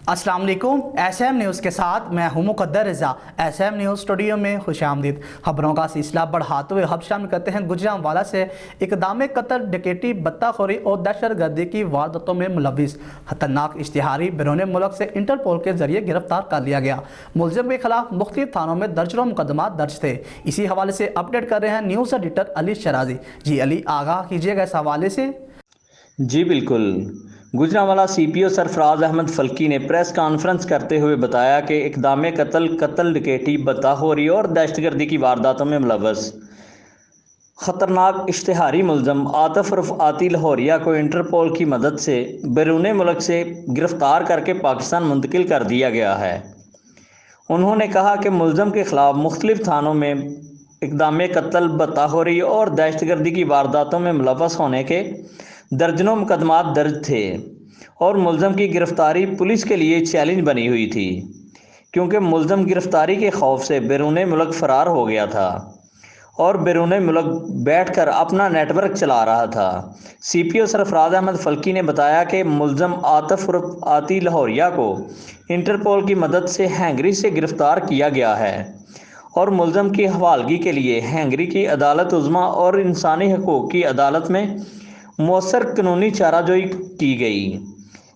अस्सलाम वालेकुम। SM news के साथ मैं हूं मुक़द्दर रज़ा। SM न्यूज़ स्टूडियो में खुशामदीद। खबरों का सिलसिला बढ़ाते हुए अब शामिल करते हैं गुजरांवाला से। इक़दाम कत्ल, डकैती, बत्ताखोरी और दहशतगर्दी की वारदातों में मुलव्विस खतरनाक इश्तिहारी बैरून मुल्क से इंटरपोल के जरिए गिरफ्तार कर लिया गया। मुलज़िम के खिलाफ मुख्तलिफ थानों में दर्जनों मुकदमा दर्ज थे। इसी हवाले से अपडेट कर रहे हैं न्यूज़ एडिटर अली शराजी। जी अली, आगाह कीजिएगा इस हवाले से। जी बिल्कुल। गुजरांवाला CPO सरफराज अहमद फल्की ने प्रेस कॉन्फ्रेंस करते हुए बताया कि इक़दाम कत्ल, डकैती, बत्ताखोरी और दहशतगर्दी की वारदातों में मुलव्वस ख़तरनाक इश्तिहारी मुलज़िम आतिफ उर्फ आती लाहौरिया को इंटरपोल की मदद से बैरून मुल्क से गिरफ़्तार करके पाकिस्तान मुंतकिल कर दिया गया है। उन्होंने कहा कि मुलज़िम के ख़िलाफ़ मुख्तलिफ थानों में इक़दाम कत्ल, बत्ताखोरी और दहशतगर्दी की वारदातों में मुलव्वस होने के दर्जनों मुकदमात दर्ज थे और मुलज़िम की गिरफ़्तारी पुलिस के लिए चैलेंज बनी हुई थी, क्योंकि मुलज़िम गिरफ़्तारी के खौफ से बैरून मुल्क फ़रार हो गया था और बैरून मुल्क बैठकर अपना नेटवर्क चला रहा था। CPO सरफराज अहमद फल्की ने बताया कि मुलज़िम आतिफ उर्फ आती लाहौरिया को इंटरपोल की मदद से हंगरी से गिरफ़्तार किया गया है और मुलज़िम की हवालगी के लिए हंगरी की अदालत उज़्मा और इंसानी हकूक़ की अदालत में मौसर कानूनी चाराजोई की गई,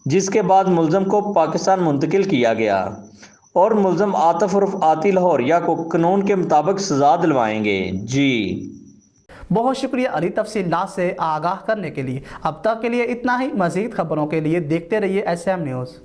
जिसके बाद मुलज़िम को पाकिस्तान मुंतकिल किया गया और मुलज़िम आतिफ उर्फ आती लाहौरिया को कानून के मुताबिक सज़ा दिलवाएंगे। जी बहुत शुक्रिया अली, तफसीलात से आगाह करने के लिए। अब तक के लिए इतना ही। मज़ीद खबरों के लिए देखते रहिए SM न्यूज़।